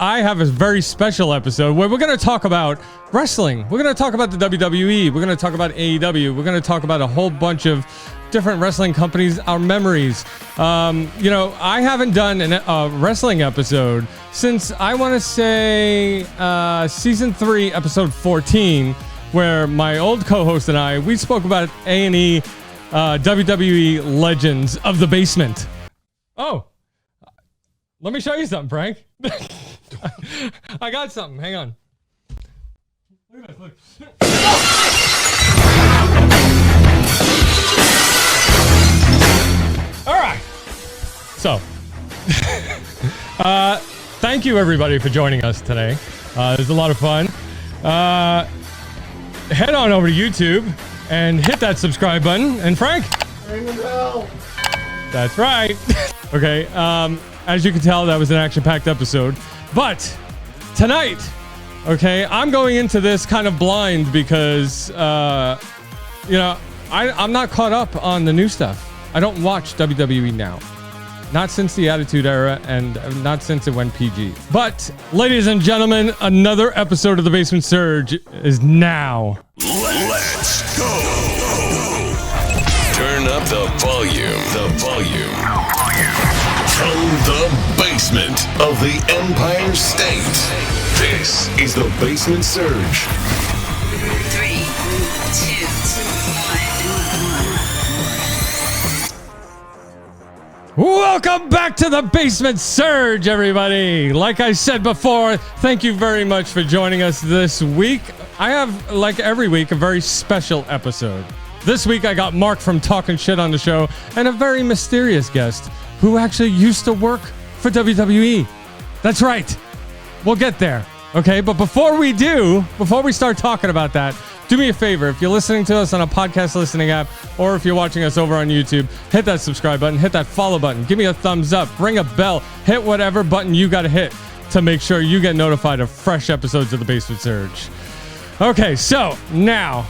I have a very special episode where we're going to talk about wrestling. We're going to talk about the WWE. We're going to talk about AEW. We're going to talk about a whole bunch of different wrestling companies, our memories. I haven't done a wrestling episode since I want to say season 3, episode 14, where my old co-host and we spoke about A&E WWE Legends of the Basement. Oh, let me show you something, Frank. I got something. Hang on. Look at this. Look. All right. So, thank you everybody for joining us today. It was a lot of fun. Head on over to YouTube and hit that subscribe button. And Frank? Ring the bell. That's right. Okay. As you can tell, that was an action-packed episode. But tonight, okay, I'm going into this kind of blind because, I'm not caught up on the new stuff. I don't watch WWE now. Not since the Attitude Era and not since it went PG. But, ladies and gentlemen, another episode of The Basement Surge is now. Let's go. Turn up the volume. From the basement of the Empire State, this is The Basement Surge. 3, 2, 1. Welcome back to The Basement Surge, everybody. Like I said before, thank you very much for joining us this week. I have, like every week, a very special episode. This week, I got Mark from Talking Shttt on the show and a very mysterious guest who actually used to work for WWE. That's right. We'll get there. Okay, but before we start talking about that, do me a favor. If you're listening to us on a podcast listening app or if you're watching us over on YouTube, hit that subscribe button, hit that follow button, give me a thumbs up, ring a bell, hit whatever button you got to hit to make sure you get notified of fresh episodes of The Basement Surge. Okay, so now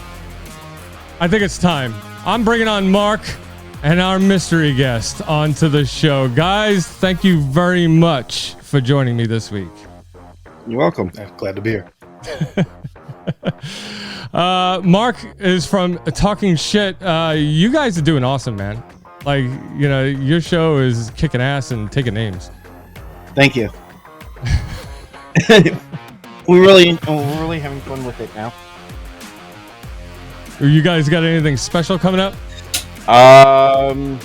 I think it's time. I'm bringing on Mark and our mystery guest onto the show. Guys, thank you very much for joining me this week. You're welcome. Yeah, glad to be here. Mark is from Talking Shttt. You guys are doing awesome, man. Like, your show is kicking ass and taking names. Thank you. we're really having fun with it now. You guys got anything special coming up? That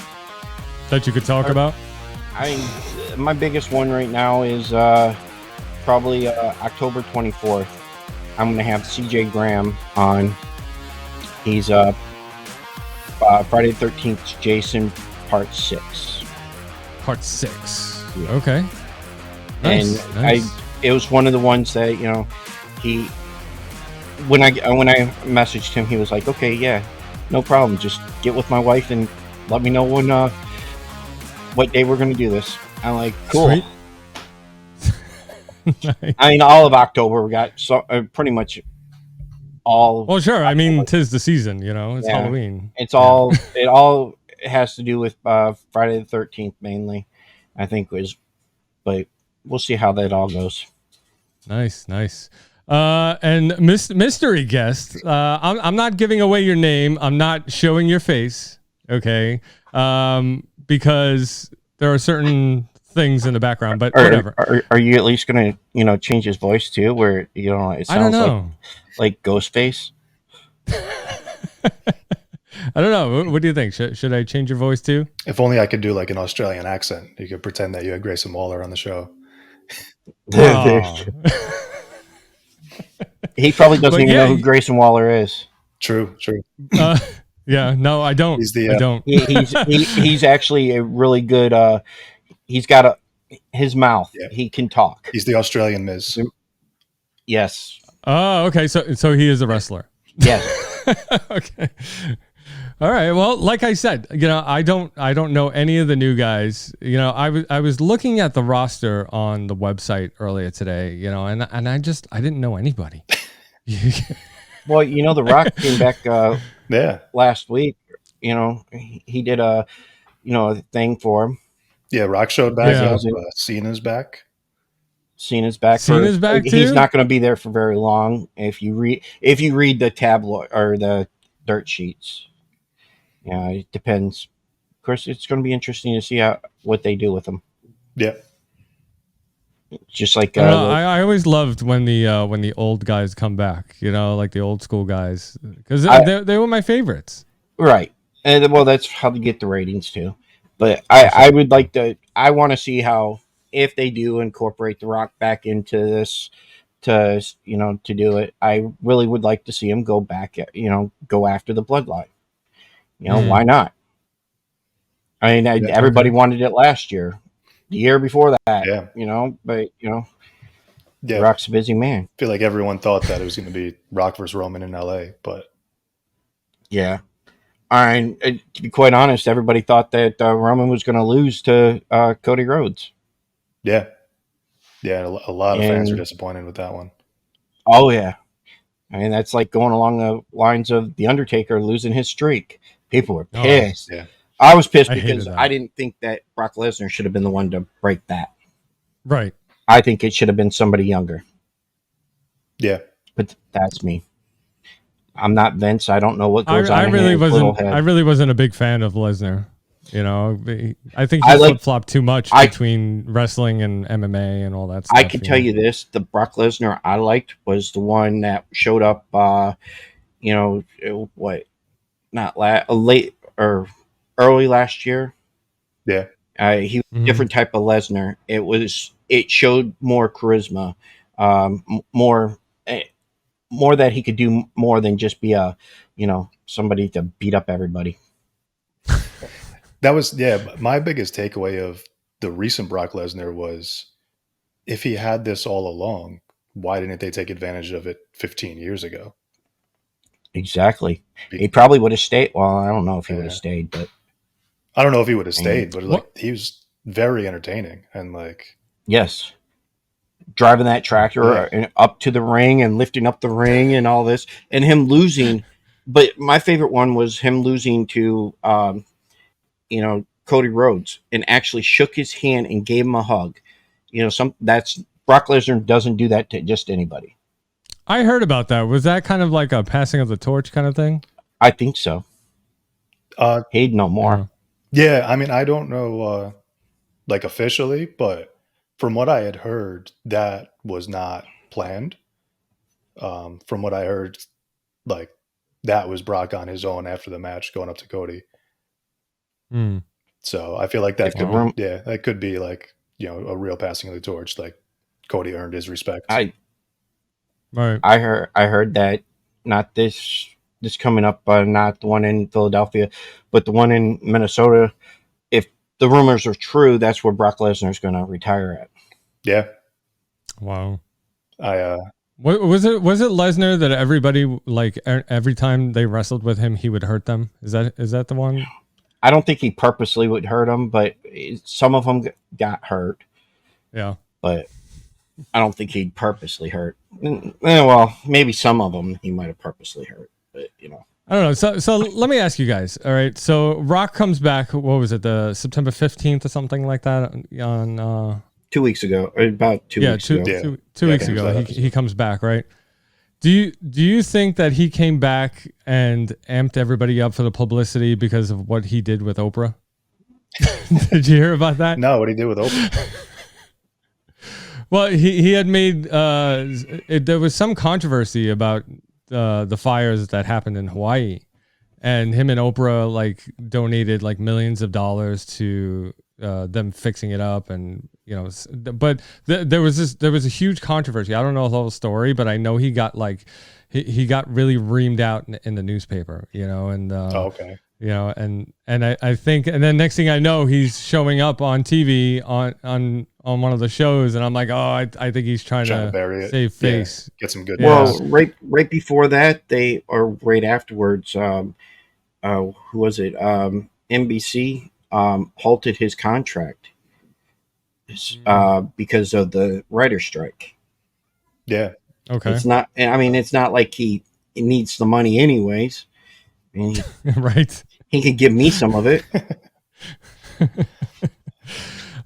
you could talk about? My biggest one right now is probably October 24th. I'm going to have CJ Graham on. He's Friday the 13th, Jason, part 6. Part 6. Yeah. Okay. Nice, and nice. It was one of the ones that, he... When I messaged him, he was like, "Okay, yeah, no problem. Just get with my wife and let me know when what day we're gonna do this." I'm like, "Cool." Nice. I mean, all of October we got pretty much all. Well, sure. I mean, 'tis the season. It's Halloween. It's all. It all has to do with Friday the 13th mainly. I think but we'll see how that all goes. Nice. And mystery guest, I'm not giving away your name. I'm not showing your face, okay? Because there are certain things in the background, but whatever. Are you at least going to, change his voice too, where, it sounds like Ghostface? I don't know. What do you think? Should I change your voice too? If only I could do like an Australian accent. You could pretend that you had Grayson Waller on the show. Oh. He probably doesn't even know who Grayson Waller is. True. Yeah, no, I don't. I don't. He's actually a really good. He's got his mouth. Yeah. He can talk. He's the Australian Miz. Yes. Oh, okay. So he is a wrestler. Yes. Okay. All right. Well, like I said, I don't know any of the new guys. I was looking at the roster on the website earlier today, and I didn't know anybody. Well, The Rock came back last week. He did a thing for him. Yeah, Rock showed back. Yeah. Cena's back. Cena's back. Cena's back too? He's not going to be there for very long. If you read the tabloid or the dirt sheets, yeah, it depends. Of course, it's going to be interesting to see what they do with him. Yeah. Just like I always loved when the old guys come back. You know, like the old school guys, because they were my favorites. Right, and well, that's how they get the ratings too. But I would like to. I want to see how, if they do incorporate The Rock back into this, to do it. I really would like to see him go back. Go after the bloodline. Why not? I mean, everybody wanted it last year, the year before that. Yeah. But The Rock's a busy man. I feel like everyone thought that it was going to be Rock versus Roman in LA, but yeah. And to be quite honest, everybody thought that Roman was going to lose to Cody Rhodes. Yeah. A lot of fans are disappointed with that one. Oh yeah, I mean that's like going along the lines of the Undertaker losing his streak. People were pissed. Yeah. I was pissed because I didn't think that Brock Lesnar should have been the one to break that. Right. I think it should have been somebody younger. Yeah. But that's me. I'm not Vince. I don't know what goes on. I really wasn't a big fan of Lesnar. I think he flip-flopped too much between wrestling and MMA and all that stuff. I can tell you this: the Brock Lesnar I liked was the one that showed up. Late or early last year. Yeah. He was a different type of Lesnar. It showed more charisma, more that he could do more than just be somebody to beat up everybody. That was, my biggest takeaway of the recent Brock Lesnar was, if he had this all along, why didn't they take advantage of it 15 years ago? Exactly. He probably would have stayed. Well, I don't know if he would have stayed, but I don't know if he would have stayed, but he was very entertaining and yes, driving that tractor and up to the ring and lifting up the ring and all this, and him losing. But my favorite one was him losing to Cody Rhodes, and actually shook his hand and gave him a hug. That's Brock Lesnar doesn't do that to just anybody. I heard about that. Was that kind of like a passing of the torch kind of thing? I think so. He'd know more. Yeah, I mean, I don't know officially, but from what I had heard, that was not planned. From what I heard, that was Brock on his own after the match going up to Cody. So I feel like that could be a real passing of the torch. Like Cody earned his respect. I heard that, not this coming up, not the one in Philadelphia, but the one in Minnesota. If the rumors are true, that's where Brock Lesnar is going to retire at. Yeah. Wow. Was it Lesnar that everybody, every time they wrestled with him, he would hurt them? Is that the one? I don't think he purposely would hurt them, but some of them got hurt. Yeah. But I don't think he'd purposely hurt. Well, maybe some of them he might have purposely hurt, but I don't know. So let me ask you guys. All right. So Rock comes back. What was it? The September 15th or something like that on 2 weeks ago, or about 2 weeks ago. Yeah, 2 weeks ago. He comes back, right? Do you think that he came back and amped everybody up for the publicity because of what he did with Oprah? Did you hear about that? No, what he did with Oprah? Well, he had made there was some controversy about the fires that happened in Hawaii, and him and Oprah donated millions of dollars to them fixing it up, and but there was a huge controversy. I don't know the whole story, but I know he got he got really reamed out in the newspaper, and okay. And I think, and then next thing I know, he's showing up on TV on one of the shows, and I'm like, oh, I think he's trying to bury it. Save face, get some good. Well, right before that, right afterwards, who was it? NBC halted his contract because of the writer's strike. Yeah. Okay. It's not. I mean, it's not like he needs the money anyways. I mean, right. He could give me some of it.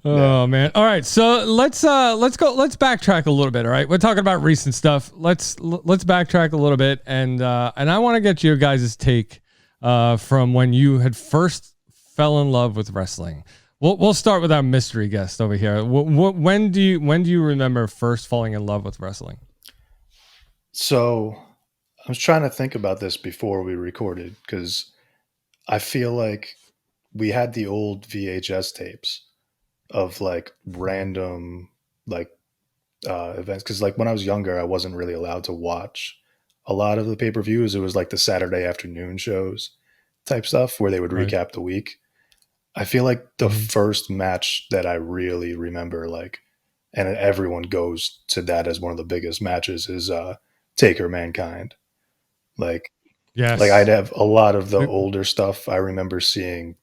Oh man. All right. So let's backtrack a little bit. All right. We're talking about recent stuff. Let's backtrack a little bit and I want to get your guys' take from when you had first fell in love with wrestling. We'll start with our mystery guest over here. When do you remember first falling in love with wrestling? So I was trying to think about this before we recorded because I feel like we had the old VHS tapes of like random like events because like when I was younger I wasn't really allowed to watch a lot of the pay-per-views. It was like the Saturday afternoon shows type stuff where they would Right. recap the week. I feel like the first match that I really remember, like, and everyone goes to that as one of the biggest matches, is Taker Mankind. Like, Yes. I'd have a lot of the older stuff I remember seeing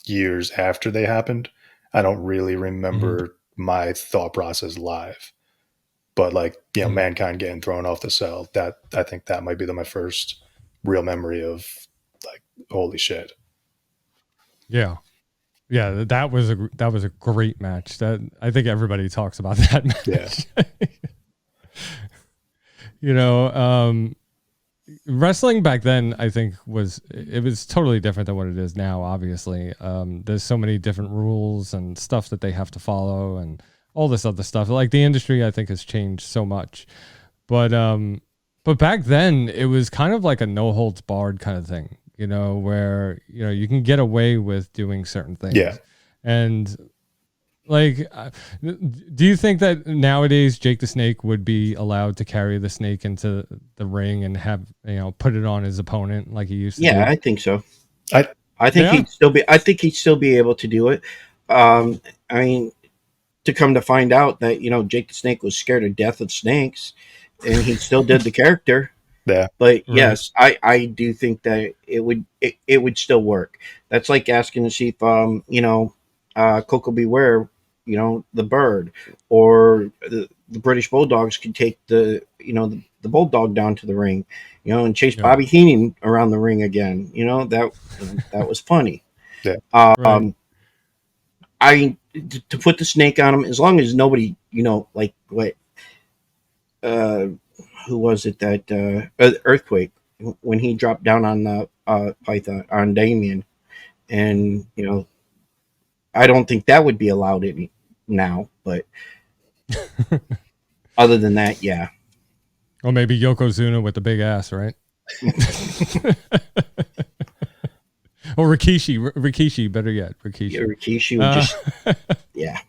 years after they happened. I don't really remember my thought process live, but like, Mankind getting thrown off the cell. That I think that might be my first real memory of like, holy shit. Yeah. Yeah, that was a great match. That I think everybody talks about that match. Yeah. Wrestling back then I think was totally different than what it is now. Obviously, there's so many different rules and stuff that they have to follow and all this other stuff. Like the industry, I think has changed so much. But back then it was kind of like a no holds barred kind of thing. Where, you can get away with doing certain things. Yeah. And like, do you think that nowadays Jake the Snake would be allowed to carry the snake into the ring and have, put it on his opponent like he used to do? Yeah, I think so. I think he'd still be able to do it. I mean, to come to find out that, Jake the Snake was scared to death of snakes and he still did the character. Yeah. But yes, I do think that it would still work. That's like asking to see if Coco Beware, the bird, or the British Bulldogs could take the bulldog down to the ring, and chase Bobby Heenan around the ring again. That was funny. Yeah. To put the snake on him, as long as nobody, like what. Who was it that Earthquake when he dropped down on the Python on Damien, and I don't think that would be allowed now, but other than that, yeah. Or maybe Yokozuna with the big ass, right? Or Rikishi, better yet, Rikishi. Yeah, Rikishi would just, yeah.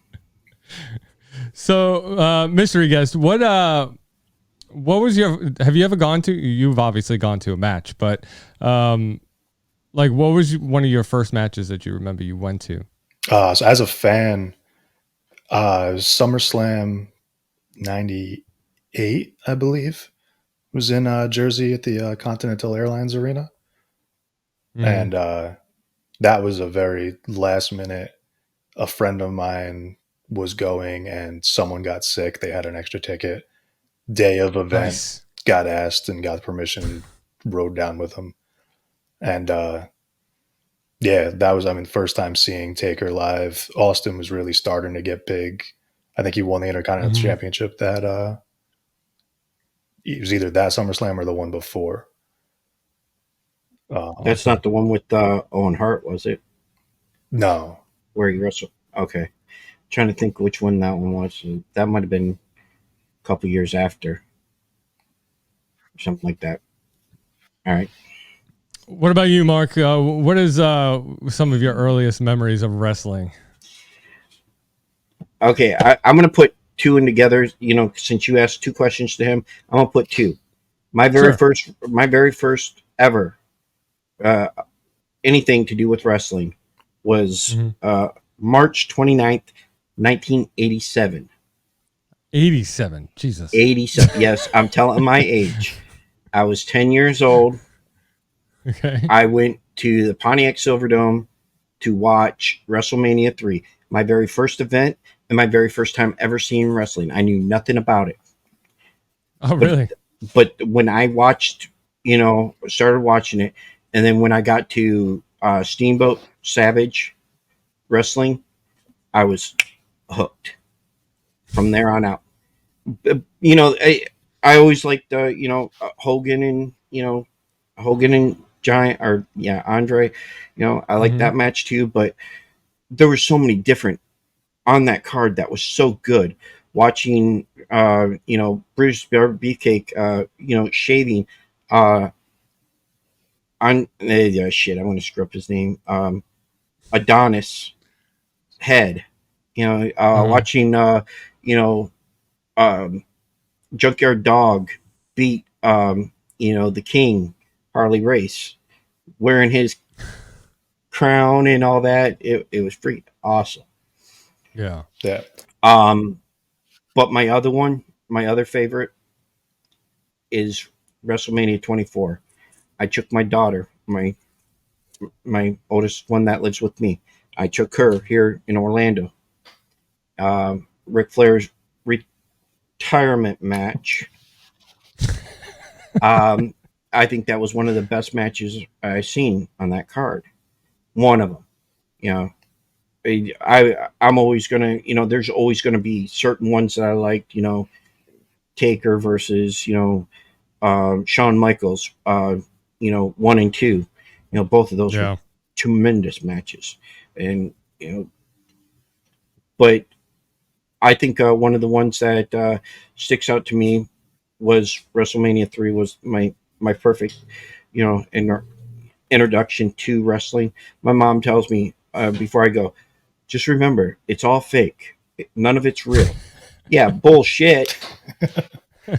So, mystery guest, what was have you ever gone to, you've obviously gone to a match, but like what was one of your first matches that you remember you went to? So as a fan, it was SummerSlam 98, I believe. It was in Jersey at the Continental Airlines Arena. And that was a very last minute. A friend of mine was going and someone got sick. They had an extra ticket. Day of event, nice. Got asked and got permission, rode down with him. And that was, first time seeing Taker live. Austin was really starting to get big. I think he won the Intercontinental Championship that it was either that SummerSlam or the one before. That's not the one with Owen Hart, was it? No. Where he wrestled? Okay. I'm trying to think which one that one was. That might have been a couple years after. Something like that. All right. What about you, Mark? What is some of your earliest memories of wrestling? Okay, I'm going to put two in together. Since you asked two questions to him, I'm going to put two. My very first ever anything to do with wrestling was March 29th, 1987. 87, Jesus. 87, yes, I'm telling my age. I was 10 years old. Okay. I went to the Pontiac Silverdome to watch WrestleMania 3, my very first event and my very first time ever seeing wrestling. I knew nothing about it. Oh, really? But when I watched, started watching it, and then when I got to Steamboat Savage Wrestling, I was hooked from there on out. You know, I always liked Hogan and Giant, or yeah, Andre. You know, I like that match too. But there were so many different on that card that was so good. Watching, Bruce Beefcake, shaving, on shit. I want to screw up his name. Adonis head. Watching, um, Junkyard Dog beat, the King, Harley Race, wearing his crown and all that. It was freaking awesome. Yeah. Yeah. But my other favorite is WrestleMania 24. I took my daughter, my oldest one that lives with me. I took her here in Orlando. Ric Flair's retirement match. I think that was one of the best matches I've seen on that card. One of them. You know, I'm always gonna, there's always gonna be certain ones that I liked. Taker versus Shawn Michaels. 1 and 2. Both of those were tremendous matches, and but I think one of the ones that sticks out to me was WrestleMania 3 was my perfect, introduction to wrestling. My mom tells me before I go, just remember, it's all fake. None of it's real. Yeah, bullshit. I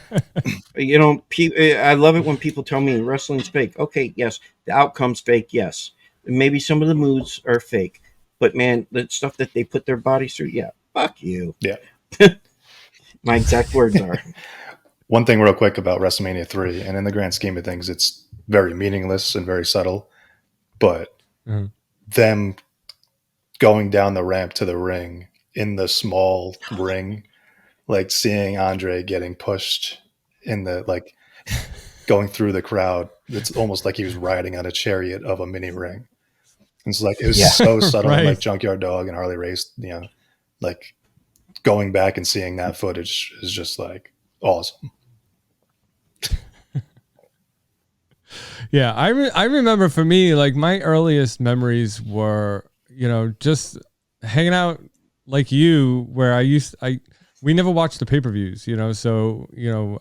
love it when people tell me wrestling's fake. Okay, yes, the outcome's fake. Yes, maybe some of the moves are fake, but man, the stuff that they put their bodies through, yeah, fuck you. Yeah. My exact words are. One thing real quick about WrestleMania 3, and in the grand scheme of things, it's very meaningless and very subtle, but them going down the ramp to the ring in the small ring, like seeing Andre getting pushed in the, like, going through the crowd, it's almost like he was riding on a chariot of a mini ring. It's like, it was so subtle, right. like Junkyard Dog and Harley Race, like going back and seeing that footage is just like awesome. Yeah, I remember for me, like my earliest memories were, just hanging out like you, where we never watched the pay-per-views, so,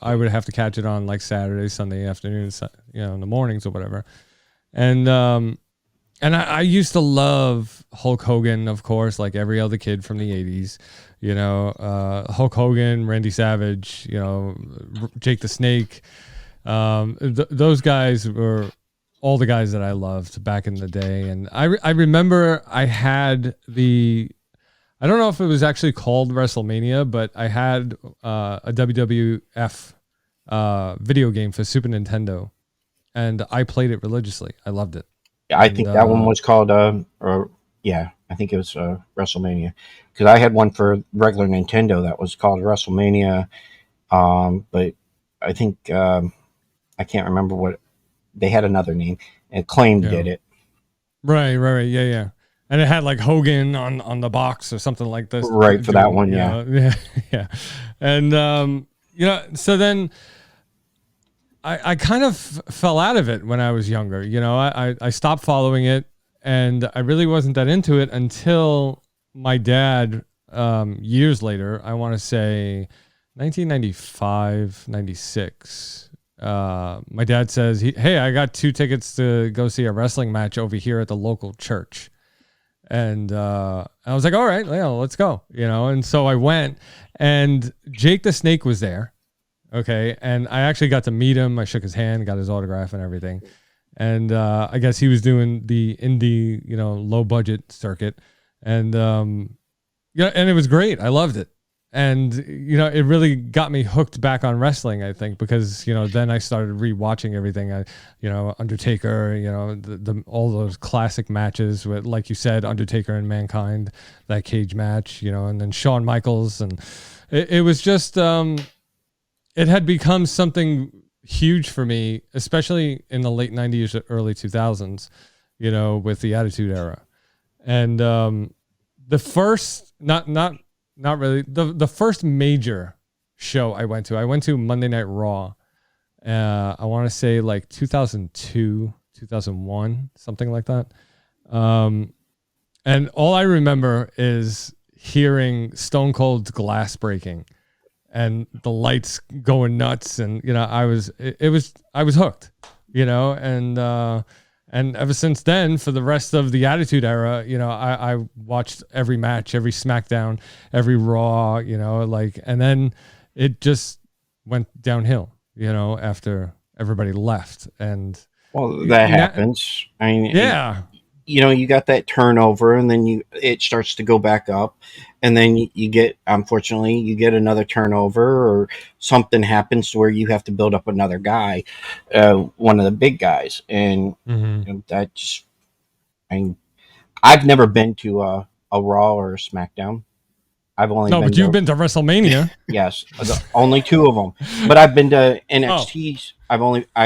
I would have to catch it on like Saturday, Sunday afternoons, in the mornings or whatever. And I used to love Hulk Hogan, of course, like every other kid from the 80s, Hulk Hogan, Randy Savage, Jake the Snake. Those guys were all the guys that I loved back in the day. And I remember I had I don't know if it was actually called WrestleMania, but I had a WWF video game for Super Nintendo, and I played it religiously. I loved it. I think that one was called, I think it was WrestleMania, because I had one for regular Nintendo that was called WrestleMania, but I think I can't remember what they had another name. And Acclaim did it. Right, yeah. And it had like Hogan on the box or something like this. Right, for that one, yeah. Yeah. And, so then I kind of fell out of it when I was younger. I stopped following it, and I really wasn't that into it until my dad, years later, I want to say 1995, 96. My dad says, hey, I got 2 tickets to go see a wrestling match over here at the local church. And I was like, all right, let's go, and so I went, and Jake the Snake was there. Okay. And I actually got to meet him. I shook his hand, got his autograph and everything. And I guess he was doing the indie, low budget circuit. And, and it was great. I loved it. And, it really got me hooked back on wrestling, I think, because, then I started rewatching everything. Undertaker, all those classic matches with, like you said, Undertaker and Mankind, that cage match, and then Shawn Michaels. And it was just, it had become something huge for me, especially in the late 90s, early 2000s, with the Attitude Era. And the first, not not really. The first major show I went to Monday Night Raw. I want to say like 2002, 2001, something like that. And all I remember is hearing Stone Cold's glass breaking and the lights going nuts. And, you know, I was hooked, you know, and ever since then, for the rest of the Attitude Era, you know, I watched every match, every SmackDown, every Raw, you know, like, and then it just went downhill, you know, after everybody left. And well, that happens. I mean, yeah. You know, you got that turnover, and then it starts to go back up, and then you get, unfortunately, you get another turnover, or something happens to where you have to build up another guy, one of the big guys, and you know, that just, I mean, I've never been to a Raw or a SmackDown. I've only but you've been to WrestleMania. Yes, only 2 of them. But I've been to NXT's. I've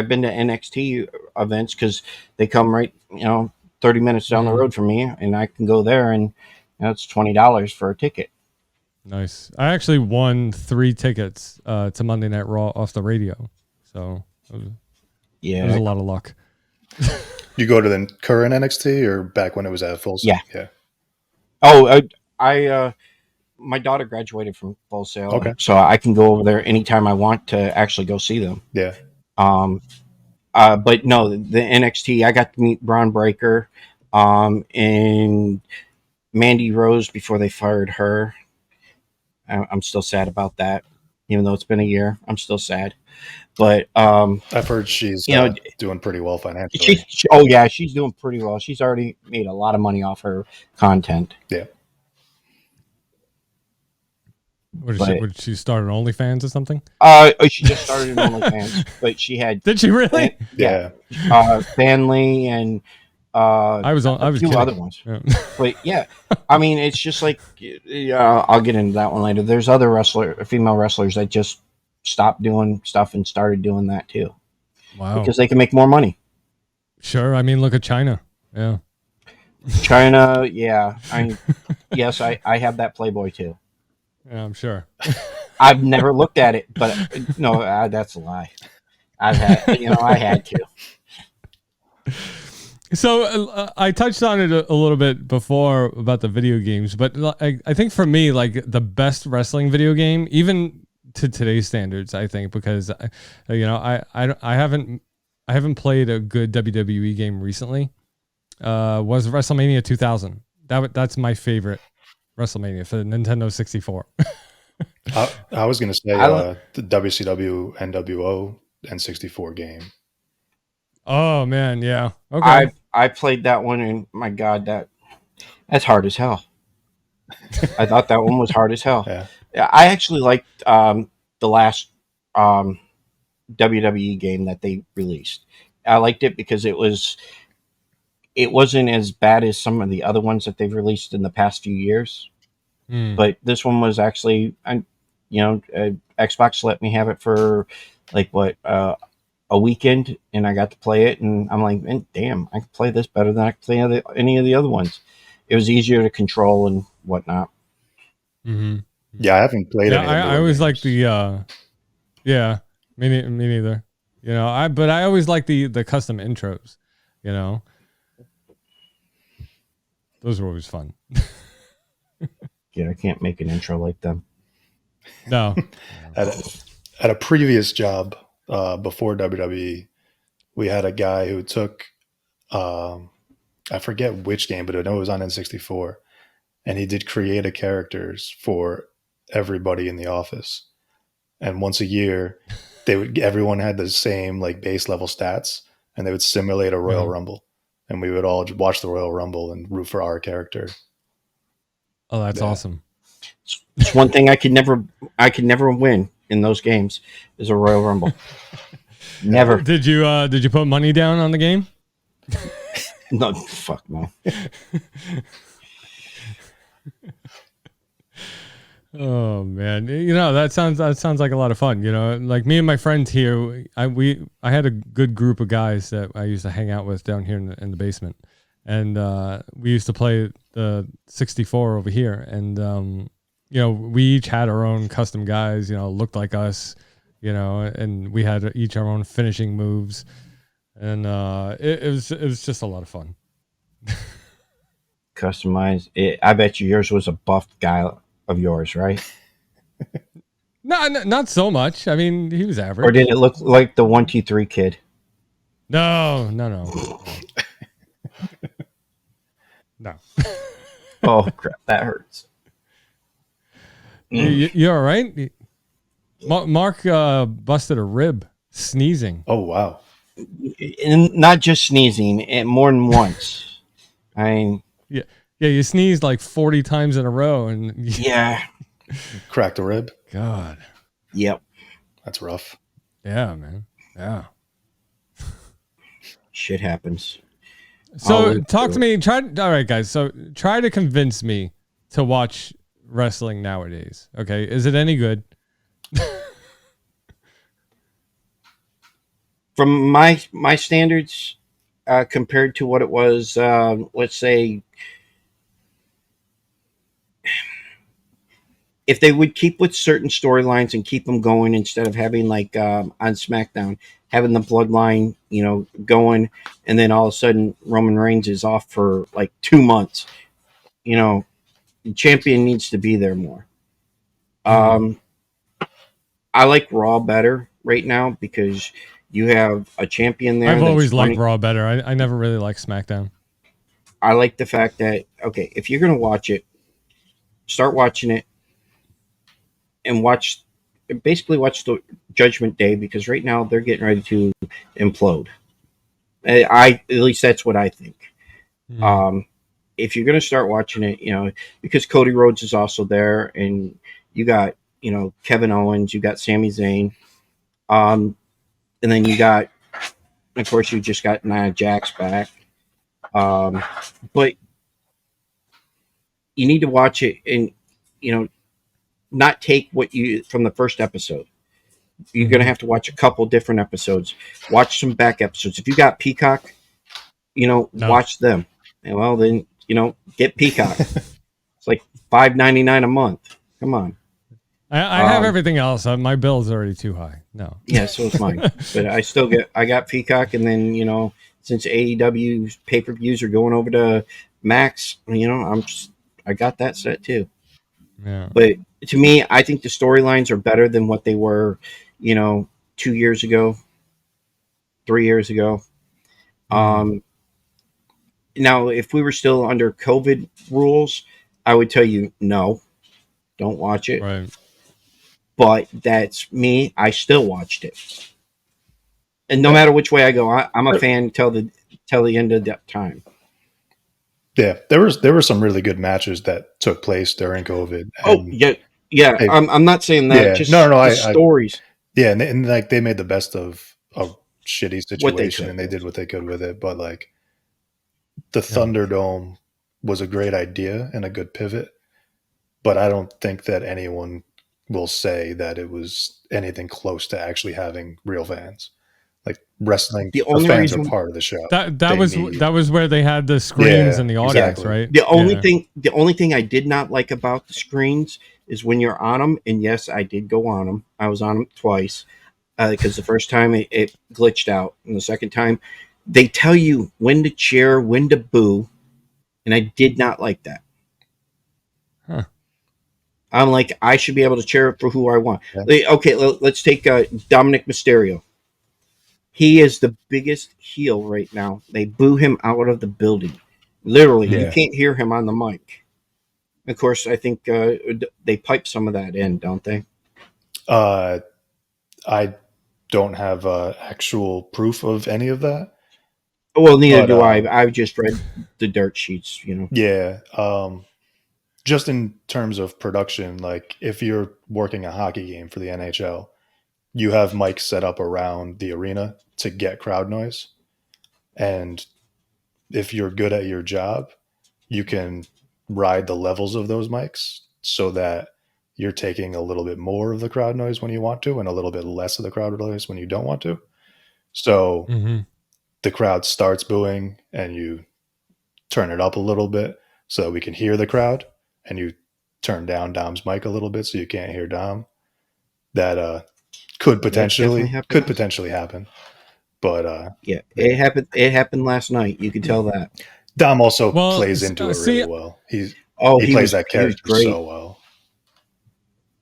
been to NXT events because they come right, you know, 30 minutes down the road from me, and I can go there, and you know, it's $20 for a ticket. Nice. I actually won 3 tickets to Monday Night Raw off the radio, so it was a lot of luck. You go to the current NXT or back when it was at Full Sail? Yeah. Oh, I my daughter graduated from Full Sail, okay, so I can go over there anytime I want to actually go see them. Yeah. But no, the NXT, I got to meet Braun Breaker, and Mandy Rose before they fired her. I'm still sad about that, even though it's been a year. I'm still sad, but I've heard she's doing pretty well financially. She's doing pretty well. She's already made a lot of money off her content. Yeah. Would she start an OnlyFans or something? She just started an OnlyFans, but she had. Did she really? Yeah. Family and I was a few other ones. Yeah. But yeah, I mean, it's just like, I'll get into that one later. There's other female wrestlers that just stopped doing stuff and started doing that too. Wow. Because they can make more money. Sure. I mean, look at China. Yeah. China. Yeah. Yes, I have that Playboy too. Yeah, I'm sure. I've never looked at it, but no, that's a lie. I had to. So I touched on it a little bit before about the video games, but I think for me, like the best wrestling video game, even to today's standards, I think, because you know, I haven't played a good WWE game recently. Was WrestleMania 2000. That's my favorite WrestleMania for the Nintendo 64. I was going to say the WCW NWO N64 game. Oh man, yeah. Okay. I played that one, and my God, that's hard as hell. I thought that one was hard as hell. Yeah. I actually liked the last WWE game that they released. I liked it because it wasn't as bad as some of the other ones that they've released in the past few years. But this one was actually, Xbox let me have it for like a weekend, and I got to play it, and I'm like, damn, I can play this better than I can play any of the other ones. It was easier to control and whatnot. Mm-hmm. Yeah, I haven't played it. I always like the, me neither. You know, but I always like the custom intros. You know, those were always fun. Yeah, I can't make an intro like them. No. At a previous job before WWE, we had a guy who took, I forget which game, but I know it was on N64, and he did creative characters for everybody in the office. And once a year, everyone had the same like base level stats, and they would simulate a Royal Rumble, and we would all watch the Royal Rumble and root for our character. Oh, that's awesome. It's one thing I could never win in those games is a Royal Rumble. Never. Did you put money down on the game? No, fuck no. Oh man, you know that sounds like a lot of fun. You know, like me and my friends here, I had a good group of guys that I used to hang out with down here in the basement, and we used to play the 64 over here. And we each had our own custom guys, looked like us, and we had each our own finishing moves. And it was just a lot of fun. Customized. I bet you yours was a buffed guy of yours, right? No, not so much. I mean, he was average. Or did it look like the 1-2-3 kid? No. No. Oh crap, that hurts. You all right? Mark busted a rib sneezing. Oh wow. And not just sneezing, more than once. I mean, Yeah, you sneezed like 40 times in a row, and yeah, Cracked a rib. God, yep, That's rough. yeah, man, yeah. shit happens. So talk to me. All right, guys. So try to convince me to watch wrestling nowadays. Okay, is it any good? From my standards, compared to what it was, let's say, if they would keep with certain storylines and keep them going instead of having like on SmackDown, having the bloodline, going, and then all of a sudden Roman Reigns is off for like 2 months. The champion needs to be there more. I like Raw better right now because you have a champion there. I've always liked Raw better. I never really liked SmackDown. I like the fact that, okay, if you're going to watch it, start watching it and basically watch the Judgment Day, because right now they're getting ready to implode. At least that's what I think. If you're going to start watching it, because Cody Rhodes is also there, and you got, Kevin Owens, you got Sami Zayn, and then you got, of course, you just got Nia Jax back. But you need to watch it and, not take what you from the first episode. You're going to have to watch a couple different episodes. Watch some back episodes. If you got Peacock, watch them. And well, then, get Peacock. It's like $5.99 a month. Come on. I have everything else. My bill's already too high. No. Yeah, so is mine. But I got Peacock, and then, since AEW pay-per-views are going over to Max, I got that set too. Yeah. But to me, I think the storylines are better than what they were, 2 years ago, 3 years ago. Now, if we were still under COVID rules, I would tell you, no, don't watch it. Right. But that's me. I still watched it. And no matter which way I go, I'm a fan till the end of that time. Yeah, there were some really good matches that took place during COVID. Oh yeah. I'm not saying that. Yeah, just no, stories. Yeah, and like they made the best of a shitty situation, and they did what they could with it. But like the Thunderdome was a great idea and a good pivot, but I don't think that anyone will say that it was anything close to actually having real fans. Like wrestling, the fans are part of the show. That was where they had the screens and the audience, exactly. right? The only thing I did not like about the screens is when you're on them. And yes, I did go on them. I was on them twice because the first time it glitched out, and the second time they tell you when to cheer, when to boo, and I did not like that. Huh. I'm like, I should be able to cheer for who I want. Yeah. Okay, let's take Dominic Mysterio. He is the biggest heel right now. They boo him out of the building. Literally, you can't hear him on the mic. Of course, I think they pipe some of that in, don't they? I don't have actual proof of any of that. Well, neither do I. I've just read the dirt sheets, Yeah. Just in terms of production, like if you're working a hockey game for the NHL, you have mics set up around the arena to get crowd noise. And if you're good at your job, you can ride the levels of those mics so that you're taking a little bit more of the crowd noise when you want to and a little bit less of the crowd noise when you don't want to. So the crowd starts booing and you turn it up a little bit so that we can hear the crowd, and you turn down Dom's mic a little bit so you can't hear Dom. That could potentially happen. But yeah, it happened. It happened last night. You could tell that. Dom also plays into it really well. He plays that character so well.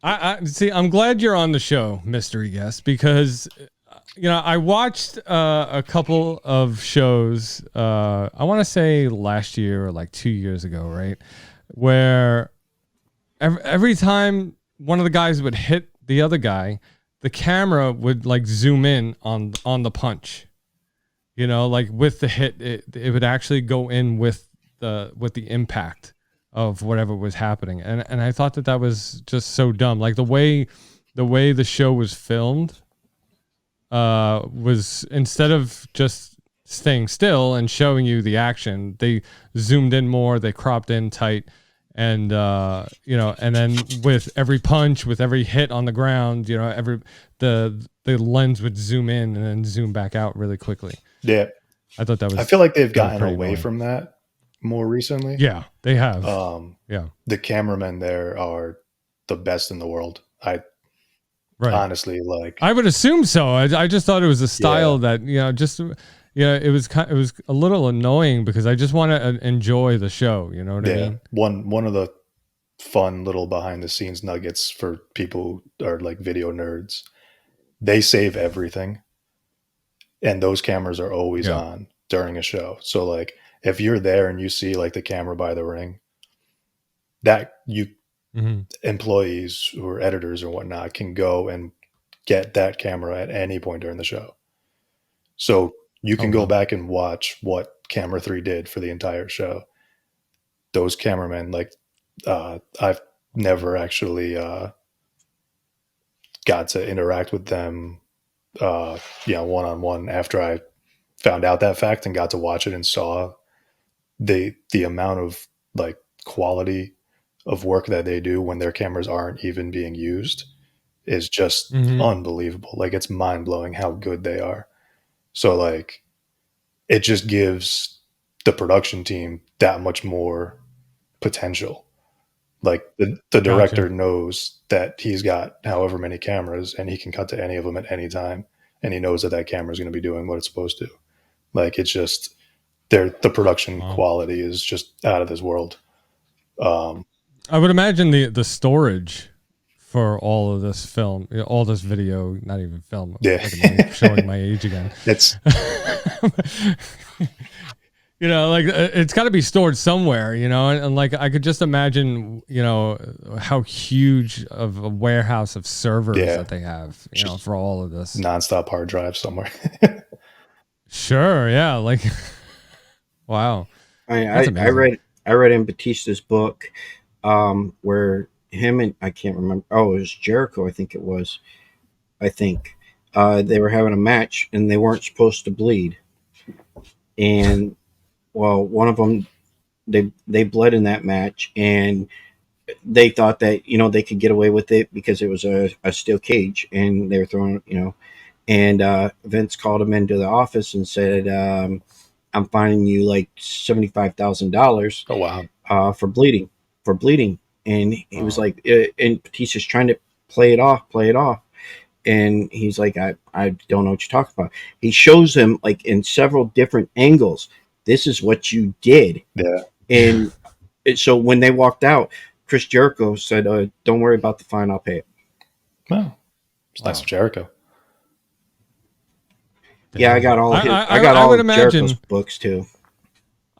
I see. I'm glad you're on the show, mystery guest, because I watched a couple of shows. I want to say last year or like 2 years ago, right? Where every time one of the guys would hit the other guy, the camera would like zoom in on the punch. Like with the hit, it would actually go in with the impact of whatever was happening. And I thought that was just so dumb. Like the way the show was filmed was, instead of just staying still and showing you the action, they zoomed in more, they cropped in tight, and and then with every punch, with every hit on the ground, the lens would zoom in and then zoom back out really quickly. Yeah. I thought that was, I feel like they've gotten away from that more recently. Yeah, they have. Yeah. The cameramen there are the best in the world. Honestly, like, I would assume so. I just thought it was a style that, it was a little annoying because I just want to enjoy the show. You know what I mean? One of the fun little behind the scenes nuggets for people who are like video nerds, they save everything. And those cameras are always on during a show. So like if you're there and you see like the camera by the ring, that employees or editors or whatnot can go and get that camera at any point during the show. So you can go back and watch what Camera 3 did for the entire show. Those cameramen, like, I've never actually got to interact with them one-on-one after I found out that fact and got to watch it and saw the amount of like quality of work that they do when their cameras aren't even being used is just unbelievable. Like, it's mind-blowing how good they are. So like it just gives the production team that much more potential. Like the director knows that he's got however many cameras and he can cut to any of them at any time. And he knows that camera is going to be doing what it's supposed to. Like, it's just the production quality is just out of this world. I would imagine the storage for all of this film, all this video, not even film. Yeah. I'm showing my age again. It's like it's got to be stored somewhere, and like I could just imagine, how huge of a warehouse of servers that they have, for all of this. Nonstop hard drive somewhere. Sure, yeah, like wow. I read in Batista's book where him and I can't remember. Oh, it was Jericho. I think they were having a match and they weren't supposed to bleed, and well, one of them they bled in that match, and they thought that they could get away with it because it was a steel cage, and they were throwing and Vince called him into the office and said, "I'm fining you like $75,000. Oh wow! For bleeding." And he was like, and Batista's trying to play it off. And he's like, I don't know what you're talking about. He shows him like in several different angles. This is what you did. Yeah. And so when they walked out, Chris Jericho said, don't worry about the fine. I'll pay it. Wow. It's nice of Jericho. Yeah, I got all of his. I got all of Jericho's books too.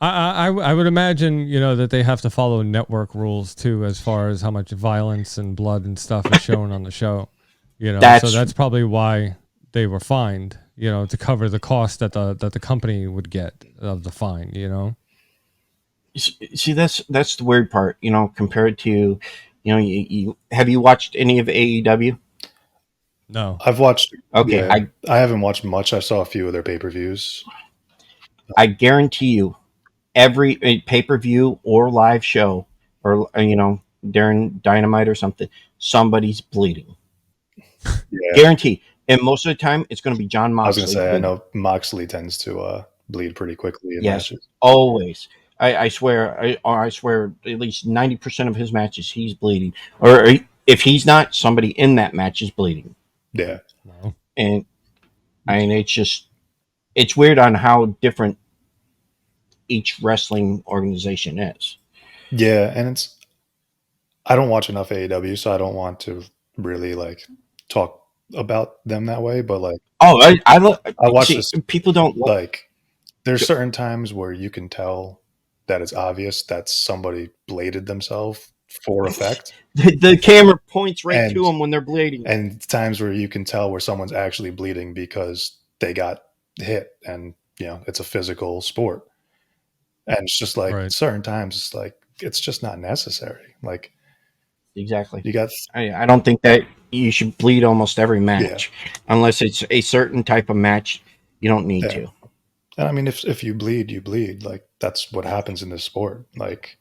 I would imagine, that they have to follow network rules too, as far as how much violence and blood and stuff is shown on the show. So that's probably why they were fined, to cover the cost that the company would get of the fine, See, that's the weird part, compared to, you have you watched any of AEW? No, I've watched. Okay, yeah, I haven't watched much. I saw a few of their pay-per-views. I guarantee you, every pay-per-view or live show, or during Dynamite or something, somebody's bleeding. Yeah. Guarantee. And most of the time, it's going to be John Moxley. I was going to say, I know Moxley tends to bleed pretty quickly in matches. Always. I swear, I swear, at least 90% of his matches, he's bleeding, or if he's not, somebody in that match is bleeding. Yeah. Wow. And I mean, it's weird on how different each wrestling organization is. Yeah, and I don't watch enough AEW, so I don't want to really like talk about them that way. But like, Oh, I watch see, this. people don't Like, there's certain times where you can tell that it's obvious that somebody bladed themselves for effect, the camera points right to and them when they're bleeding. times where you can tell where someone's actually bleeding because they got hit, and it's a physical sport. And it's just like Right. certain times, it's like it's just not necessary. Like Exactly. you got, I don't think that you should bleed almost every yeah, match unless it's a certain type of match. You don't need yeah. to. And I mean, if you bleed, you bleed. Like that's what happens in this sport. Like,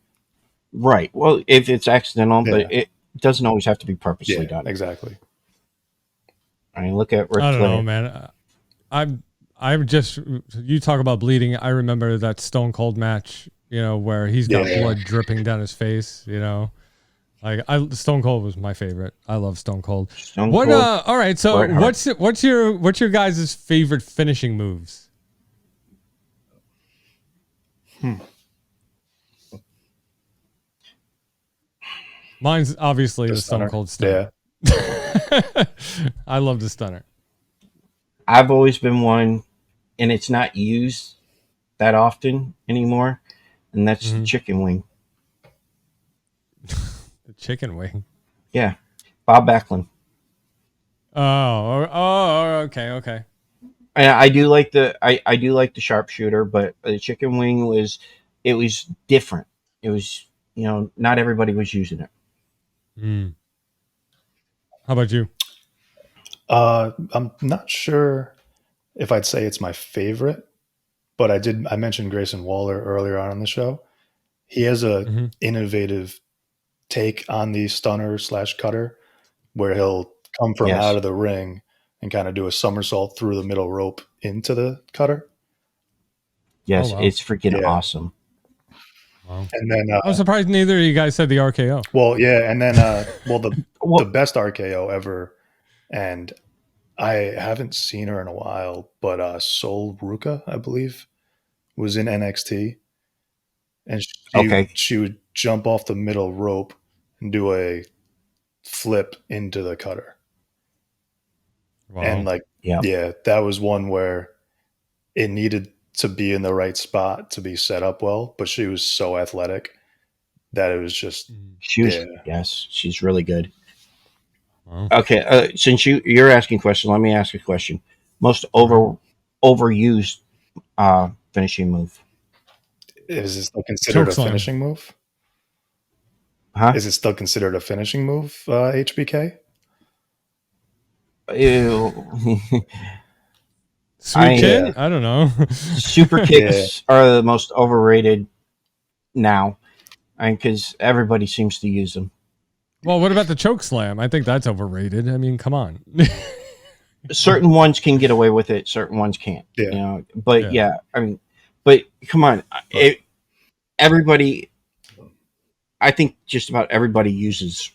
Right. Well, if it's accidental, yeah, but it doesn't always have to be yeah, purposely done. exactly. I mean, look at Ric I don't know, Flair. man. I'm just, you talk about bleeding. I remember that Stone Cold match, where he's got Yeah. blood dripping down his face, Like Stone Cold was my favorite. I love Stone Cold. Stone Cold, All right, so Bret Hart. what's your guys' favorite finishing moves? Mine's obviously the Stone stunner. Cold Stunner. Yeah. I love the Stunner. I've always been one, and it's not used that often anymore, and that's the chicken wing. The chicken wing. Yeah, Bob Backlund. Okay. I do like I do like the sharpshooter, but the chicken wing was different. It was not everybody was using it. Mm. How about you? I'm not sure if I'd say it's my favorite, but I mentioned Grayson Waller earlier on in the show. He has a innovative take on the stunner / cutter where he'll come from Yes. out of the ring and kind of do a somersault through the middle rope into the cutter. Yes, Oh, wow. it's freaking Yeah. awesome. Wow. And then, I'm surprised neither of you guys said the RKO. well, yeah, and then, the Well, best RKO ever, and I haven't seen her in a while, but Sol Ruka, I believe, was in NXT, and okay. she would jump off the middle rope and do a flip into the cutter. Wow. And like, Yeah. yeah, that was one where it needed to be in the right spot to be set up well, but she was so athletic that it was just, Yes, she's really good. Wow. Okay, since you're asking questions, let me ask a question. Most overused finishing move. is it still considered a Chokeslam. finishing move? Huh? Is it still considered a finishing move, HBK? Ew. Sweet kid? yeah. I don't know. Super kicks are the most overrated now, because everybody seems to use them. Well, what about the choke slam? I think that's overrated. I mean, come on. Certain ones can get away with it, certain ones can't. Yeah. But I mean, but come on, everybody. I think just about everybody uses.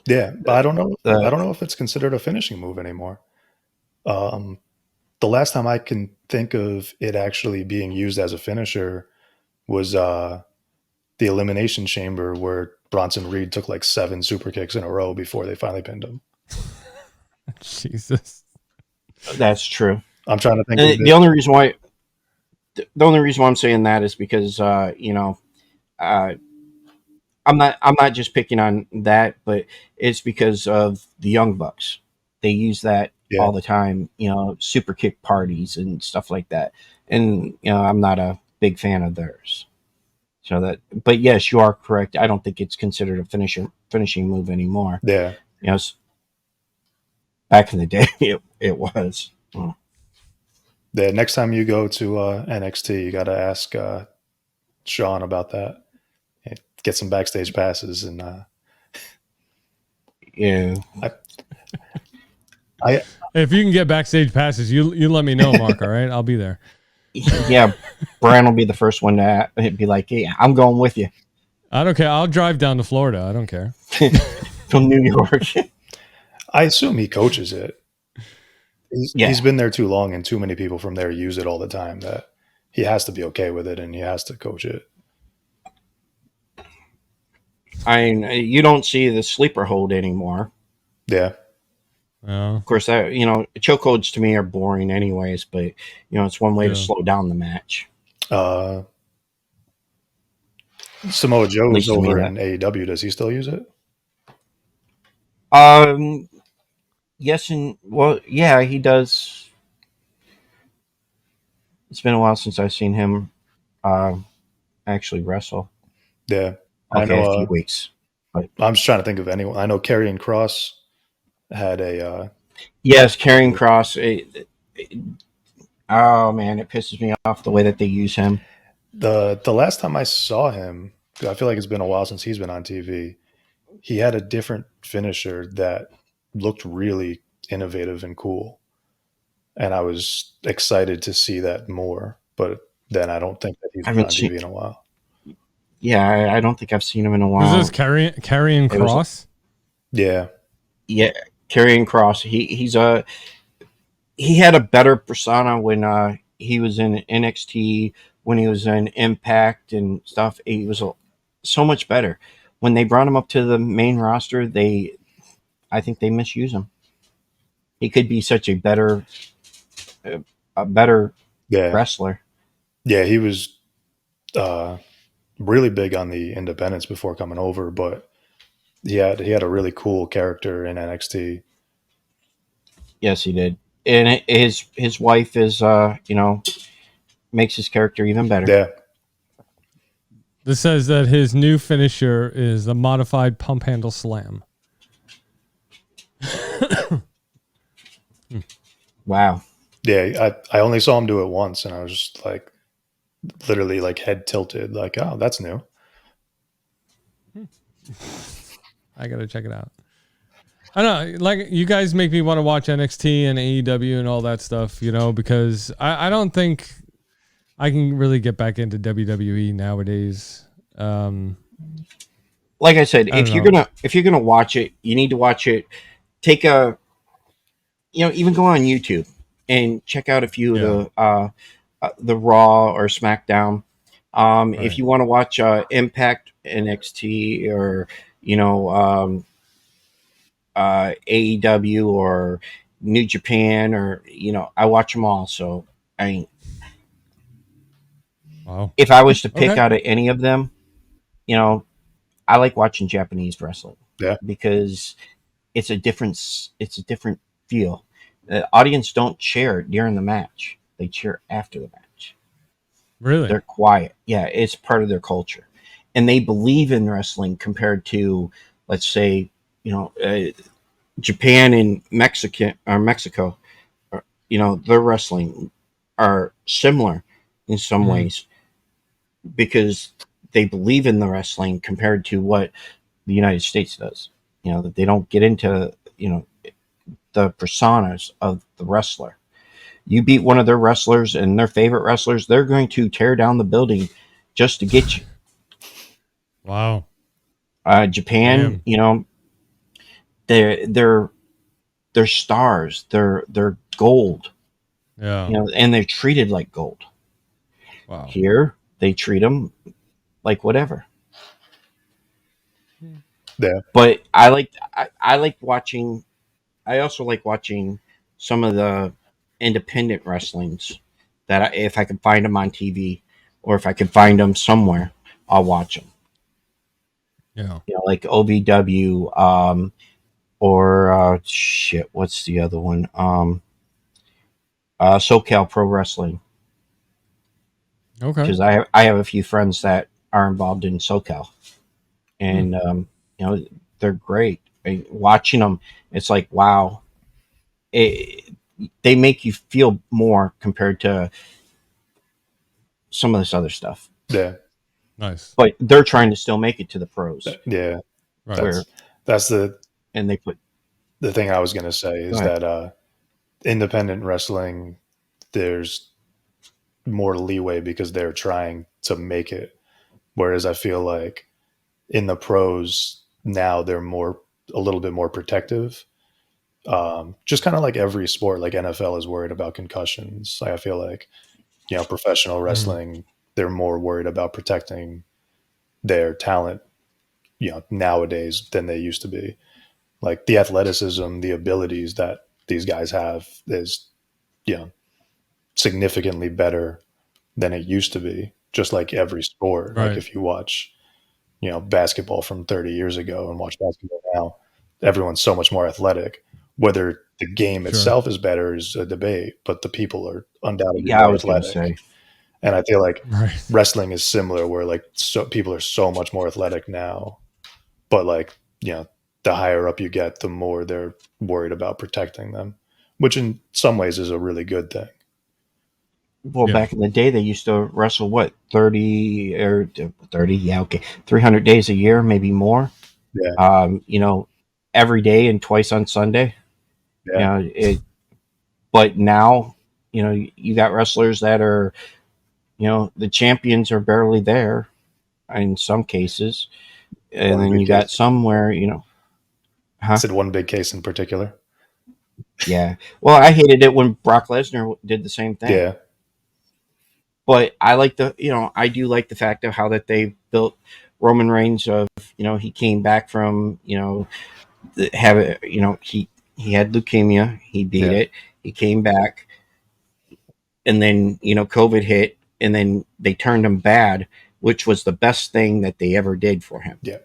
Yeah, but I don't know. I don't know if it's considered a finishing move anymore. The last time I can think of it actually being used as a finisher was the Elimination Chamber, where Bronson Reed took like 7 super kicks in a row before they finally pinned him. Jesus. That's true. I'm trying to think. And the only reason why I'm saying that is because I'm not just picking on that, but it's because of the Young Bucks. They use that all the time, super kick parties and stuff like that. And I'm not a big fan of theirs. So but yes, you are correct. I don't think it's considered a finishing move anymore. Yeah. Back in the day, it was. Yeah. Next time you go to NXT, you got to ask Sean about that. Get some backstage passes and yeah. I if you can get backstage passes, you let me know, Mark. All right, I'll be there. Yeah, Brian will be the first one to be like, "Hey, I'm going with you I don't care. I'll drive down to Florida. I don't care. from New York." I assume he coaches it. He's Yeah, been there too long, and too many people from there use it all the time. That he has to be okay with it, and he has to coach it. I mean, you don't see the sleeper hold anymore. Yeah, Oh, Of course, that chokeholds to me are boring, anyways. But it's one way to yeah. slow down the match. Samoa At Joe's least to me, over that. in AEW. Does he still use it? Um, yes, and well, yeah, he does. It's been a while since I've seen him uh, actually wrestle. Yeah, I Okay, know. a few weeks, but I'm just trying to think of anyone. I know Karrion Cross had a. yes, carrying cross. Oh man, it pisses me off the way that they use him. The last time I saw him, 'cause I feel like it's been a while since he's been on TV. He had a different finisher that looked really innovative and cool, and I was excited to see that more. But then I don't think that he's I been haven't on seen. TV in a while. Yeah, I don't think I've seen him in a Who's this? while. Carrying It was Cross? Yeah, yeah, carrying cross. He had a better persona when he was in NXT, when he was in Impact and stuff. He was so much better. When they brought him up to the main roster, I think they misuse him. He could be such uh, a better yeah, wrestler. yeah. He was uh, really big on the independents before coming over, but he had a really cool character in NXT. Yes, he did. And his wife is makes his character even better. Yeah, This says that his new finisher is the modified pump handle slam. Wow. yeah. I only saw him do it once, and I was just like, literally, like head tilted, like, oh, that's new. I gotta check it out. I don't know, like you guys make me want to watch NXT and AEW and all that stuff, because I don't think I can really get back into WWE nowadays. Like I said, I don't know. if you're gonna watch it, you need to watch it. Take a even go on YouTube and check out a few Yeah, of the Raw or SmackDown. If right. you want to watch Impact, NXT, or you know AEW or New Japan, or I watch them all. So I mean, Wow. if I was to pick Okay. out of any of them, you know, I like watching Japanese wrestling Yeah, because it's a different feel. The audience don't cheer during the match; they cheer after the match. Really? They're quiet. Yeah, it's part of their culture, and they believe in wrestling compared to, let's say, you know, uh, Japan and Mexico. Their wrestling are similar in some Mhm. ways because they believe in the wrestling compared to what the United States does. That they don't get into the personas of the wrestler. You beat one of their wrestlers and their favorite wrestlers, they're going to tear down the building just to get you. Wow. Japan, Damn. they're stars, they're gold, Yeah. and they're treated like gold. Wow. Here, they treat them like whatever. yeah, But I like watching. I also like watching some of the independent wrestlings that if I can find them on TV or if I can find them somewhere, I'll watch them. Yeah. Like OVW, or shit, what's the other one? SoCal Pro Wrestling, Okay. because I have a few friends that are involved in SoCal, Hmm. and they're great. Watching them, it's like wow, it, they make you feel more compared to some of this other stuff. yeah, Nice. But they're trying to still make it to the pros, yeah. Right. where That's and they put. the thing I was gonna say Go is ahead. that independent wrestling, there's more leeway because they're trying to make it. Whereas I feel like in the pros now they're a little bit more protective. Just kind of like every sport, like NFL is worried about concussions. I feel like, professional wrestling, they're more worried about protecting their talent, nowadays than they used to be. Like the athleticism, the abilities that these guys have is, significantly better than it used to be. Just like every sport. Like Right. if you watch, basketball from 30 years ago and watch basketball now, everyone's so much more athletic. Whether the game itself is better is a debate, but the people are undoubtedly Yeah, I more was going to athletic. say. And I feel like Right. wrestling is similar, where like people are so much more athletic now, but like, the higher up you get, the more they're worried about protecting them, which in some ways is a really good thing. Well, Yeah. back in the day, they used to wrestle, what, 30 or 30? Yeah, okay. 300 days a year, maybe more. Yeah. Every day and twice on Sunday. Yeah. But now, you got wrestlers that are, the champions are barely there in some cases. And One then big you got case. some where, I said one big case in particular. yeah. Well, I hated it when Brock Lesnar did the same thing. Yeah. But I do like the fact of how that they built Roman Reigns of, he came back from, have it, he had leukemia, he beat Yeah. it, he came back, and then, COVID hit, and then they turned him bad, which was the best thing that they ever did for him. Yeah.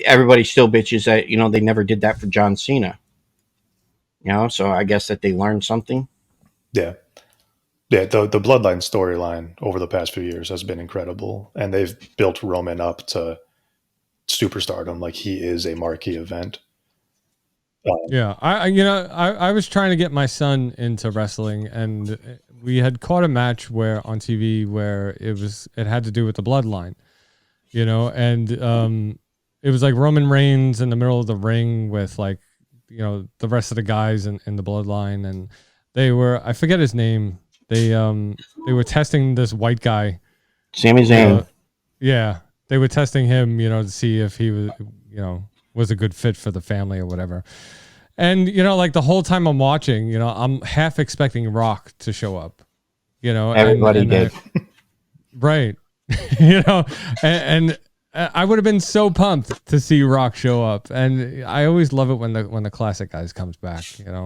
Everybody still bitches that, they never did that for John Cena. So I guess that they learned something. Yeah. Yeah, the Bloodline storyline over the past few years has been incredible, and they've built Roman up to superstardom. Like he is a marquee event. Yeah, I was trying to get my son into wrestling, and we had caught a match where on TV where it had to do with the bloodline, and it was like Roman Reigns in the middle of the ring with like, the rest of the guys in the bloodline, and I forget his name. They were testing this white guy. Sami Zayn. Yeah, they were testing him, to see if he was, was a good fit for the family or whatever. And, like the whole time I'm watching, I'm half expecting Rock to show up, Everybody did. Right. and I would have been so pumped to see Rock show up. And I always love it when the classic guys comes back,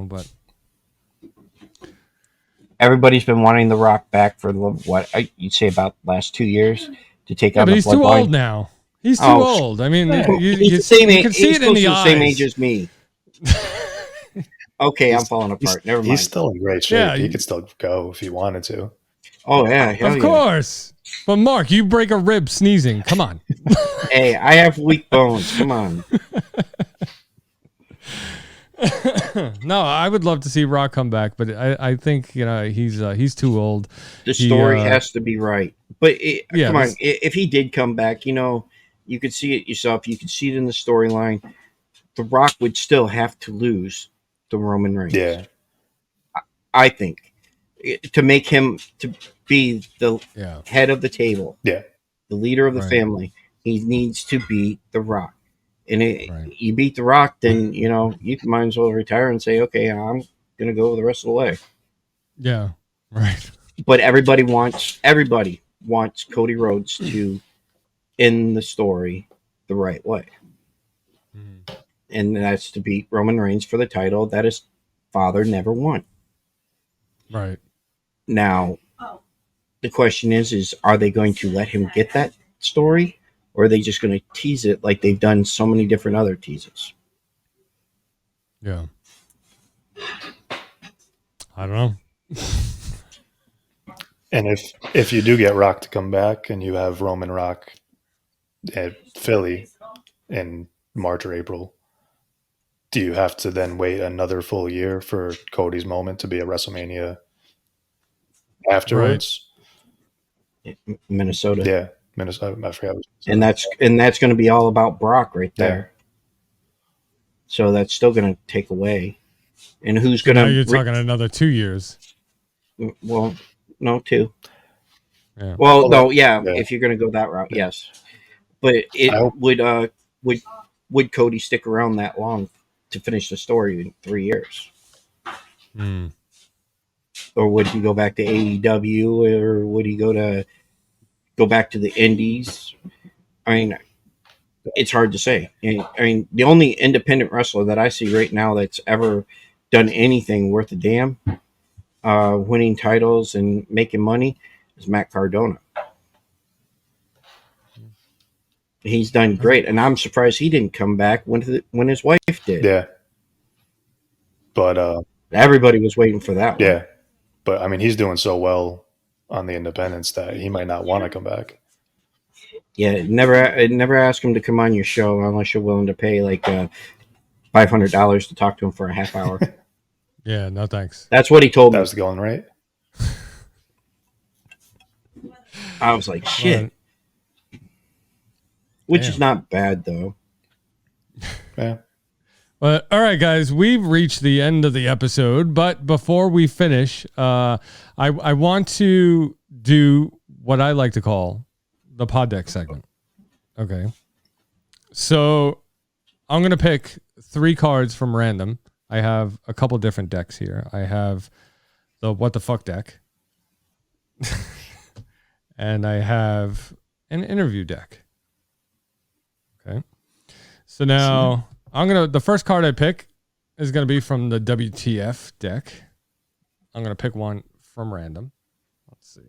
but Everybody's been wanting The Rock back for you'd say about last 2 years to take on but the he's bloodline. too old now. He's too old. I mean, He's you the same you age. can see He's it in close the to the same eyes. age as me. Okay, I'm falling apart. Never mind. He's still in great shape. Yeah, He could still go if he wanted to. Oh yeah, hell Of yeah. course. But Mark, you break a rib sneezing. Come on. Hey, I have weak bones. Come on. No, I would love to see Rock come back, but I think he's too old. The story has to be right. But come on, if he did come back, you could see it yourself. You could see it in the storyline. The Rock would still have to lose to Roman Reigns. Yeah. I think to make him to be the head of the table, Yeah. the leader of the family, he needs to beat The Rock. And you beat The Rock, then you might as well retire and say, okay, I'm gonna go the rest of the way. Yeah, right. But everybody wants Cody Rhodes to end the story the right way, and that's to beat Roman Reigns for the title that his father never won. Right. Now, the question is are they going to let him get that story? Or are they just going to tease it like they've done so many different other teases? Yeah. I don't know. And if you do get Rock to come back and you have Roman Rock at Philly in March or April, do you have to then wait another full year for Cody's moment to be at WrestleMania afterwards? Minnesota. Yeah. Minnesota. I forgot. And that's going to be all about Brock right there. Yeah. So that's still going to take away. And who's going to? Now you're talking another 2 years. Well, No, 2. Yeah. Well, no, yeah. if you're going to go that route, yes. But I hope, would Cody stick around that long to finish the story in 3 years? Mm. Or would he go back to AEW, or would he go back to the Indies? I mean, it's hard to say. I mean, the only independent wrestler that I see right now that's ever done anything worth a damn, winning titles and making money, is Matt Cardona. He's done great, and I'm surprised he didn't come back when his wife did. yeah. But Everybody was waiting for that one. yeah. But I mean, he's doing so well on the independents that he might not want to come back. Yeah, never ask him to come on your show unless you're willing to pay like $500 to talk to him for a half hour. Yeah, no thanks. That's what he told That me. was the going rate. I was like, shit. Which is not bad, though. Yeah. Well, all right, guys, we've reached the end of the episode, but before we finish, I want to do what I like to call the pod deck segment. Okay. So I'm going to pick 3 cards from random. I have a couple different decks here. I have the what the fuck deck. And I have an interview deck. Okay. So now the first card I pick is going to be from the WTF deck. I'm going to pick one from random. Let's see.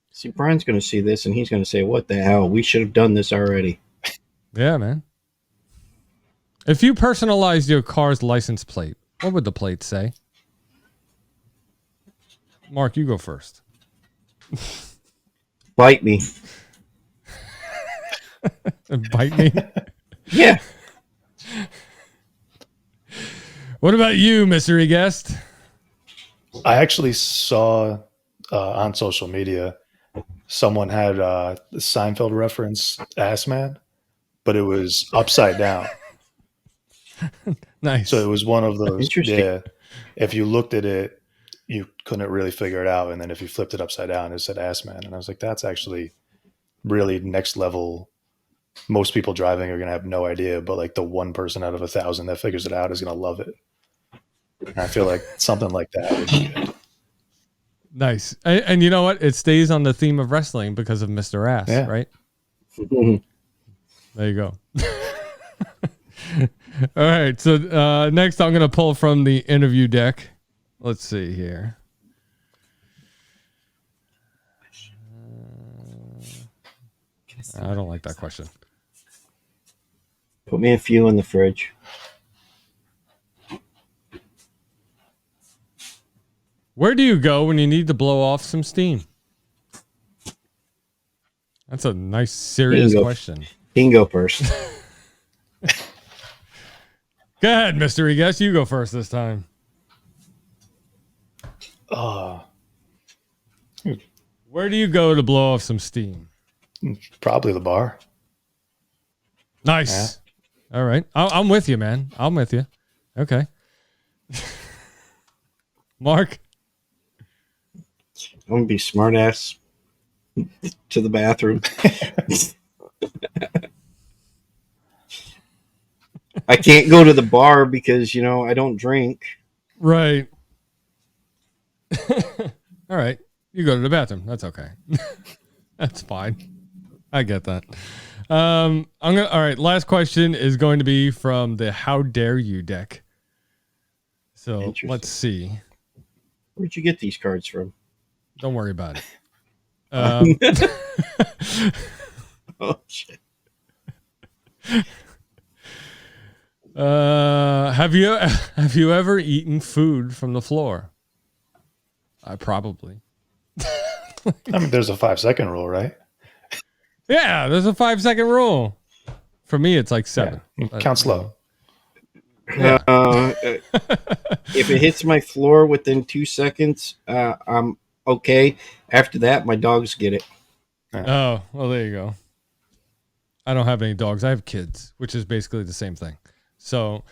See, Brian's going to see this, and he's going to say, what the hell? We should have done this already. Yeah, man. If you personalized your car's license plate, what would the plate say? Mark, you go first. Bite me. Bite me? Yeah. What about you, mystery guest? I actually saw on social media someone had the Seinfeld reference Ass Man, but it was upside down. Nice. So it was one of those. Interesting. Yeah. If you looked at it, you couldn't really figure it out. And then if you flipped it upside down, it said Ass Man. And I was like, that's actually really next level. Most people driving are going to have no idea, but like the 1 person out of 1,000 that figures it out is going to love it. And I feel like something like that would be good. Nice. And you know what? It stays on the theme of wrestling because of Mr. Ass, Yeah. right? There you go. All right. So next I'm going to pull from the interview deck. Let's see here. I don't like that question. Put me a few in the fridge. Where do you go when you need to blow off some steam? That's a nice, serious question. He can go first. Go ahead, mystery guest. You go first this time. Where do you go to blow off some steam? Probably the bar. Nice. Yeah. All right. I'm with you, man. I'm with you. Okay. Mark? I'm going to be smart ass to the bathroom. I can't go to the bar because, I don't drink. Right. All right. You go to the bathroom. That's okay. That's fine. I get that. All right. Last question is going to be from the How Dare You deck. So let's see. Where'd you get these cards from? Don't worry about it. Oh shit. Have you ever eaten food from the floor? I probably. I mean, there's a 5-second rule, right? Yeah, there's a 5-second rule. For me, it's like 7. Yeah. Count slow. Yeah. If it hits my floor within 2 seconds, I'm okay. After that, my dogs get it. Oh, well, there you go. I don't have any dogs. I have kids, which is basically the same thing. So,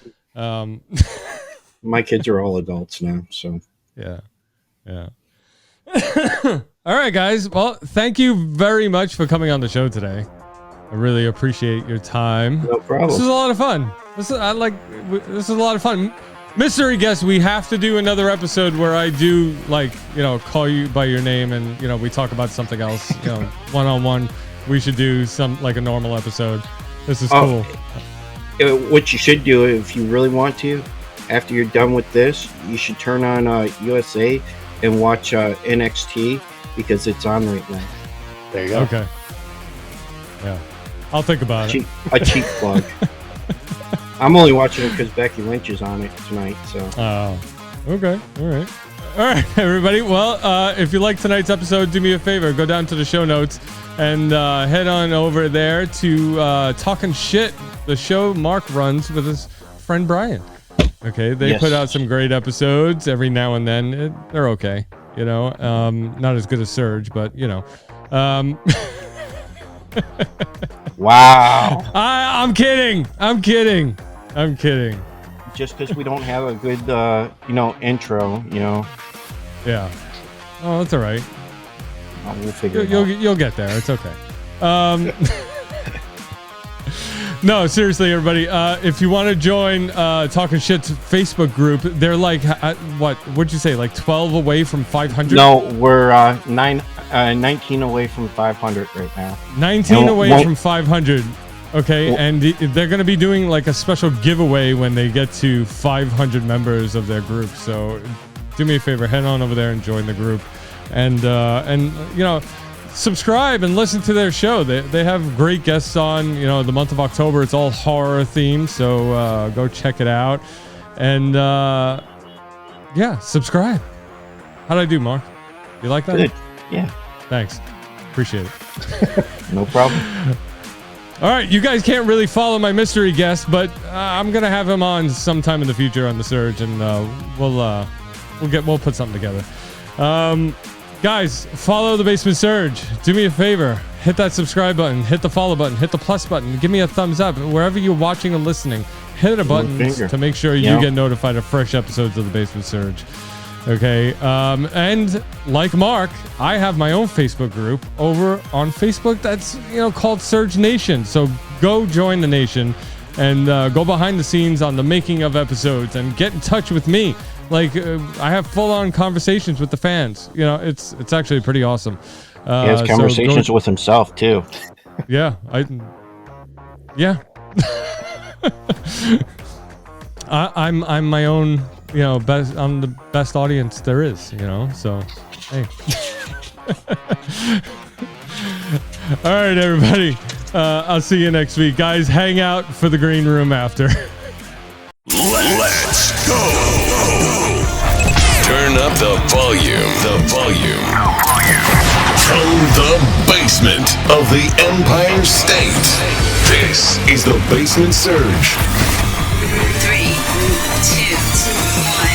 My kids are all adults now, so yeah. All right, guys. Well, thank you very much for coming on the show today. I really appreciate your time. No problem. This is a lot of fun. This is a lot of fun. Mystery guest, we have to do another episode where I do call you by your name and we talk about something else. One-on-one. We should do a normal episode. This is cool. What you should do if you really want to, after you're done with this, you should turn on USA and watch NXT because it's on right now. There you go. Okay. Yeah. I'll think about it. A cheap plug. I'm only watching it because Becky Lynch is on it tonight. So. Oh. Okay. All right. All right, everybody. Well, if you like tonight's episode, do me a favor. Go down to the show notes and head on over there to Talking Shttt, the show Mark runs with his friend Brian. Okay. They put out some great episodes every now and then. They're okay. Not as good as Surge, but Wow. I'm kidding. Just because we don't have a good, intro, Yeah. Oh, that's all right. We'll figure it out. You'll get there. It's okay. No, seriously, everybody. If you want to join Talking Shttt's Facebook group, they're what'd you say? 12 away from 500? No, we're 19 away from 500 right now. 19 away from 500. Okay, and they're going to be doing a special giveaway when they get to 500 members of their group. So do me a favor, head on over there and join the group, and subscribe and listen to their show. They have great guests on. The month of October, it's all horror themed, so go check it out. And subscribe. How'd I do, Mark? You like that? Good. Yeah. Thanks. Appreciate it. No problem. All right, you guys can't really follow my mystery guest, but I'm gonna have him on sometime in the future on the Surge, and we'll put something together. Guys, follow the Basement Surge. Do me a favor, hit that subscribe button, hit the follow button, hit the plus button, give me a thumbs up wherever you're watching and listening. Hit a button to make sure you get notified of fresh episodes of the Basement Surge. Okay, and like Mark, I have my own Facebook group over on Facebook that's called Surge Nation. So go join the nation and go behind the scenes on the making of episodes and get in touch with me. I have full-on conversations with the fans. It's actually pretty awesome. He has conversations with himself too. Yeah, I'm my own. Best. I'm the best audience there is. So hey. All right, everybody. I'll see you next week, guys. Hang out for the green room after. Let's go. Turn up the volume. From the basement of the Empire State, this is the Basement Surge. 3, 2, 1.